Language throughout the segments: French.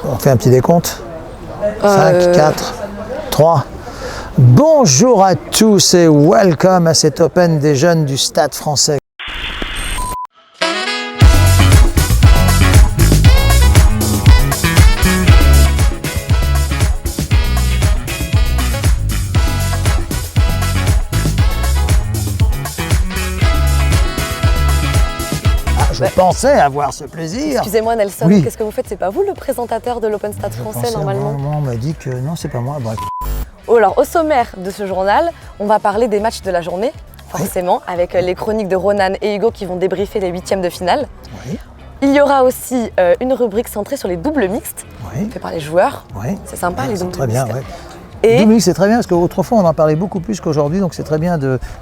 On fait un petit décompte. 5, 4, 3. Bonjour à tous et welcome à cet Open des jeunes du Stade français. Je pensais avoir ce plaisir. Excusez-moi Nelson, Oui. Qu'est-ce que vous faites? C'est pas vous le présentateur de l'Open Stade français normalement? On m'a dit que non, c'est pas moi. Bref. Alors, au sommaire de ce journal, on va parler des matchs de la journée, forcément, avec les chroniques de Ronan et Hugo qui vont débriefer les huitièmes de finale. Oui. Il y aura aussi une rubrique centrée sur les doubles mixtes, fait par les joueurs. Oui. C'est sympa les doubles Très bien, mixtes. oui. Et Double mix, c'est très bien parce qu'autrefois on en parlait beaucoup plus qu'aujourd'hui, donc c'est très bien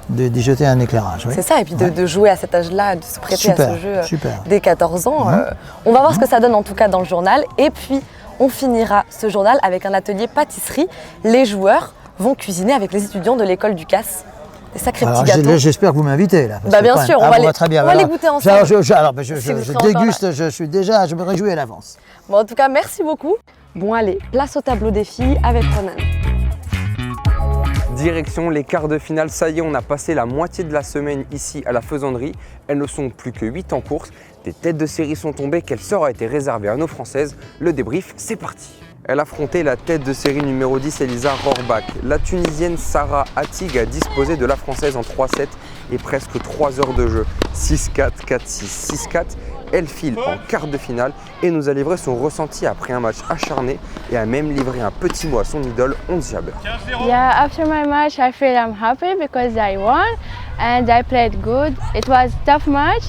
d'y jeter un éclairage. Oui. c'est ça, et puis de jouer à cet âge-là, de se prêter à ce jeu dès 14 ans. On va voir ce que ça donne en tout cas dans le journal. Et puis, on finira ce journal avec un atelier pâtisserie. Les joueurs vont cuisiner avec les étudiants de l'école du CAS. Des sacrés petits gâteaux. J'espère que vous m'invitez là. Bien sûr, on va les goûter ensemble. Je déguste, je me réjouis à l'avance. Bon, en tout cas, merci beaucoup. Bon, allez, place au tableau des filles avec Ronan. Direction les quarts de finale, ça y est, on a passé la moitié de la semaine ici à la Faisanderie. Elles ne sont plus que 8 en course. Des têtes de série sont tombées, quel sort a été réservé à nos Françaises? Le débrief, c'est parti. Elle affrontait la tête de série numéro 10, Elisa Rohrbach. La Tunisienne Sarah Hattig a disposé de la Française en 3-7 et presque 3 heures de jeu. 6-4, 4-6, 6-4. Elle file en quart de finale et nous a livré son ressenti après un match acharné et a même livré un petit mot à son idole, Ons Jabeur. Yeah, after my match I feel I'm happy because I won and I played good. It was a tough match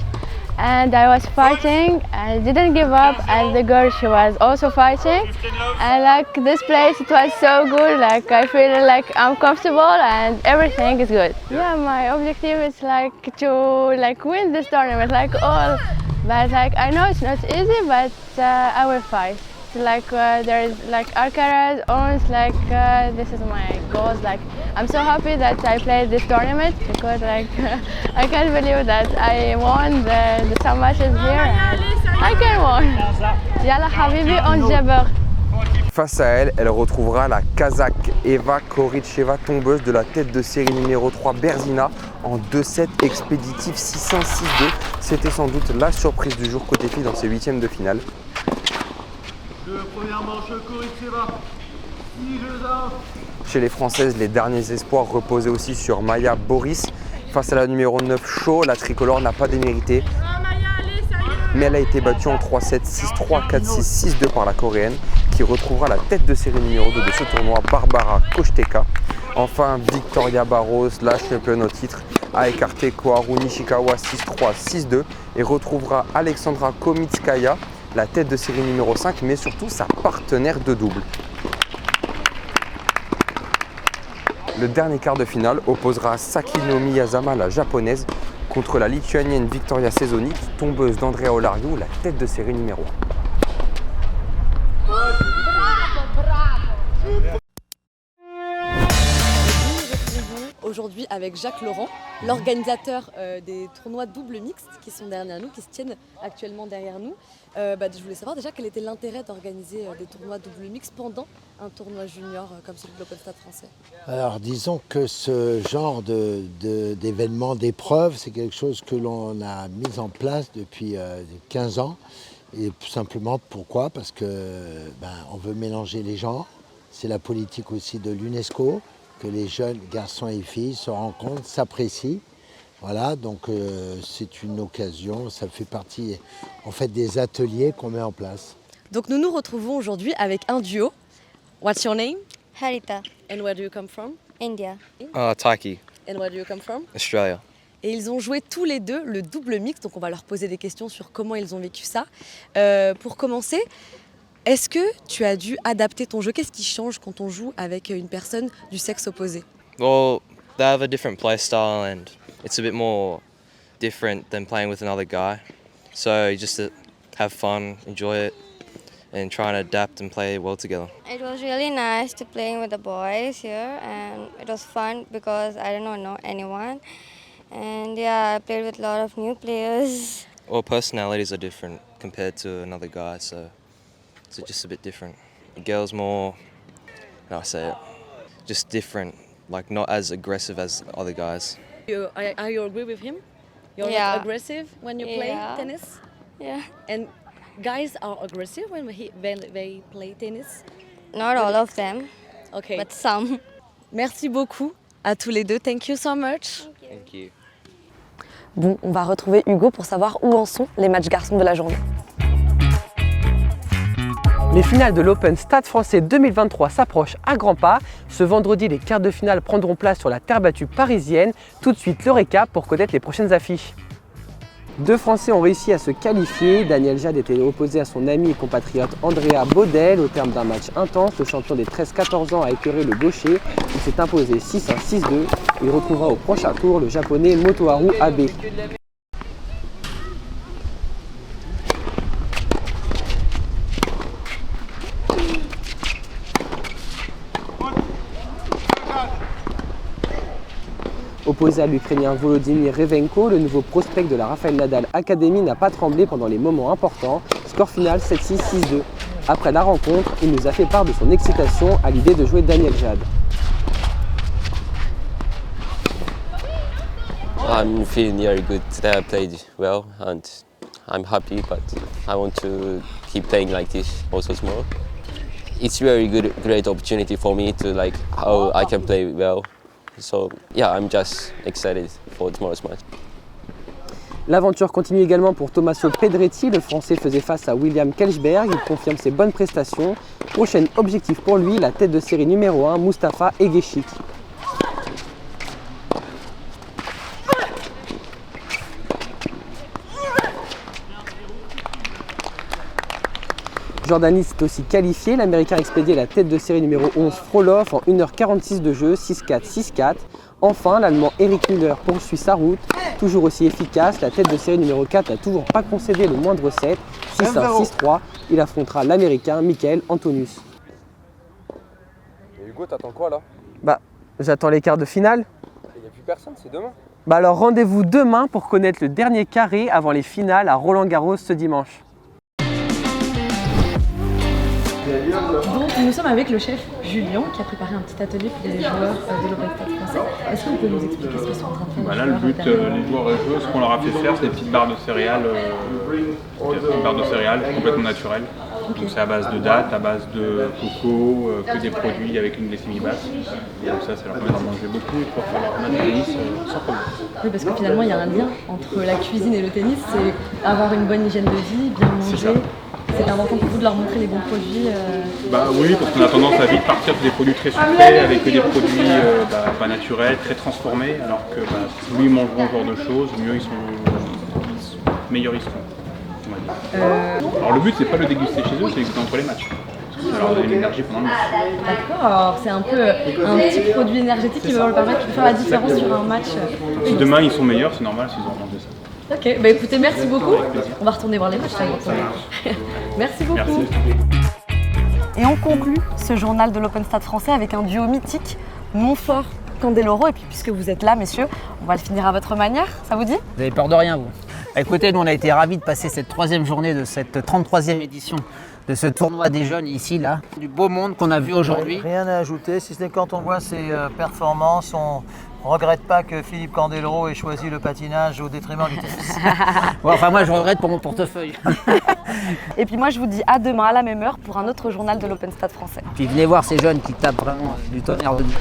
and I was fighting and I didn't give up, and the girl, she was also fighting, and like this place, it was so good, like I feel like I'm comfortable and everything is good. Yeah, my objective is like to win this tournament, like all. But like I know it's not easy, but I will fight. Like there is like Alcaraz, Ons, like this is my goals. Like I'm so happy that I played this tournament because like I can't believe that I won the some matches here. I can win. Yalla Habibi, Ons Jabeur. Face à elle, elle retrouvera la Kazakh Eva Koricheva, tombeuse de la tête de série numéro 3 Berzina en 2-7 expéditif 6-1, 6-2. C'était sans doute la surprise du jour côté filles dans ces huitièmes de finale. Première manche, Koricheva. Chez les Françaises, les derniers espoirs reposaient aussi sur Maya Boris. Face à la numéro 9 Shaw, la tricolore n'a pas démérité. Mais elle a été battue en 3-7, 6-3, 4-6, 6-2 par la coréenne qui retrouvera la tête de série numéro 2 de ce tournoi, Barbara Koshteka. Enfin, Victoria Barros, la championne au titre, a écarté Koharu Nishikawa 6-3, 6-2 et retrouvera Alexandra Komitskaya, la tête de série numéro 5, mais surtout sa partenaire de double. Le dernier quart de finale opposera Sakino Miyazama, la japonaise, contre la lituanienne Victoria Sezonic, tombeuse d'Andrea Olario, la tête de série numéro 1. Aujourd'hui avec Jacques Laurent, l'organisateur des tournois double mixte qui sont derrière nous, qui se tiennent actuellement derrière nous. Je voulais savoir déjà quel était l'intérêt d'organiser des tournois double mixte pendant un tournoi junior comme celui de l'Open Stade français. Alors disons que ce genre d'événement, d'épreuve, c'est quelque chose que l'on a mis en place depuis 15 ans. Et tout simplement pourquoi? Parce que on veut mélanger les genres. C'est la politique aussi de l'UNESCO, que les jeunes garçons et filles se rencontrent, s'apprécient. Voilà, donc c'est une occasion, ça fait partie en fait des ateliers qu'on met en place. Donc nous nous retrouvons aujourd'hui avec un duo. What's your name? Harita, And where do you come from? India. Taki, And where do you come from? Australia. Et ils ont joué tous les deux le double mixte, donc on va leur poser des questions sur comment ils ont vécu ça. Pour commencer, est-ce que tu as dû adapter ton jeu? Qu'est-ce qui change quand on joue avec une personne du sexe opposé? Well, they have a different play style and it's a bit more different than playing with another guy. So you just have fun, enjoy it, and try and adapt and play well together. It was really nice to playing with the boys here, and it was fun because I didn't know anyone. And yeah, I played with a lot of new players. Well, personalities are different compared to another guy, so it's just a bit different. The girls more, how do I say it, just different, like not as aggressive as other guys. Are you agree with him? You're Yeah. not aggressive when you play Yeah. tennis? Yeah. And guys are aggressive when they play tennis? Not all of them, Okay. but some. Merci beaucoup à tous les deux. Thank you so much. Thank you. Bon, on va retrouver Hugo pour savoir où en sont les matchs garçons de la journée. Les finales de l'Open Stade Français 2023 s'approchent à grands pas. Ce vendredi, les quarts de finale prendront place sur la terre battue parisienne. Tout de suite, le récap pour connaître les prochaines affiches. Deux Français ont réussi à se qualifier. Daniel Jad était opposé à son ami et compatriote Andrea Baudel. Au terme d'un match intense, le champion des 13-14 ans a écœuré le gaucher. Il s'est imposé 6-1, 6-2. Il retrouvera au prochain tour le japonais Motoharu Abe. Opposé à l'Ukrainien Volodymyr Revenko, le nouveau prospect de la Rafael Nadal Academy n'a pas tremblé pendant les moments importants. Score final 7-6, 6-2. Après la rencontre, il nous a fait part de son excitation à l'idée de jouer Daniel Jad. I'm feeling very good today. I played well and I'm happy, but I want to keep playing like this also tomorrow. It's very great opportunity for me to like how I can play well. So yeah, I'm just excited for tomorrow's match. L'aventure continue également pour Tommaso Pedretti. Le Français faisait face à William Kelsberg. Il confirme ses bonnes prestations. Prochain objectif pour lui, la tête de série numéro 1, Mustafa Egeshik. Jordanis est aussi qualifié. L'Américain a expédié la tête de série numéro 11, Frolov, en 1h46 de jeu, 6-4, 6-4. Enfin, l'Allemand Eric Müller poursuit sa route, toujours aussi efficace. La tête de série numéro 4 n'a toujours pas concédé le moindre set, 6-1, 6-3. Il affrontera l'Américain Michael Antonius. Et Hugo, t'attends quoi là? Bah, j'attends les quarts de finale. Il n'y a plus personne, c'est demain. Bah alors rendez-vous demain pour connaître le dernier carré avant les finales à Roland-Garros ce dimanche. Donc nous sommes avec le chef Julien qui a préparé un petit atelier pour les joueurs de l'Open Stade Français. Est-ce que vous pouvez nous expliquer ce qu'ils sont en train de faire? Là, le but, les joueurs et joueuses, ce qu'on leur a fait faire, c'est des petites barres de céréales, complètement naturelles. Donc c'est à base de dattes, à base de coco, que des produits avec une glycémie basse. Et donc ça leur permet d'en manger beaucoup et de pouvoir faire leur match de tennis sans problème. Oui, parce que finalement il y a un lien entre la cuisine et le tennis, c'est avoir une bonne hygiène de vie, bien manger. C'est important pour vous de leur montrer les bons produits Bah oui, parce qu'on a tendance à vite partir sur des produits très sucrés, avec des produits pas naturels, très transformés, alors que plus ils mangeront ce genre de choses, mieux meilleurs ils seront. On va dire. Alors le but c'est pas de le déguster chez eux, c'est d'écouter entre les matchs. Alors on a une énergie pendant le match. D'accord, alors c'est un peu un petit produit énergétique qui va leur permettre de faire la différence sur un match. Si demain ils sont meilleurs, c'est normal s'ils ont mangé ça. Ok, bah écoutez, merci beaucoup. On va retourner voir les matchs. Merci beaucoup. Merci. Et on conclut ce journal de l'Open Stade Français avec un duo mythique, Montfort-Candeloro. Et puis puisque vous êtes là, messieurs, on va le finir à votre manière. Ça vous dit? Vous avez peur de rien, vous? Écoutez, nous on a été ravis de passer cette troisième journée de cette 33e édition de ce tournoi des jeunes ici, là. Du beau monde qu'on a vu aujourd'hui. Rien à ajouter, si ce n'est quand on voit ses performances, on ne regrette pas que Philippe Candeloro ait choisi le patinage au détriment du tennis. Ouais, enfin moi je regrette pour mon portefeuille. Et puis moi je vous dis à demain à la même heure pour un autre journal de l'Open Stade Français. Puis venez voir ces jeunes qui tapent vraiment du tonnerre de Dieu.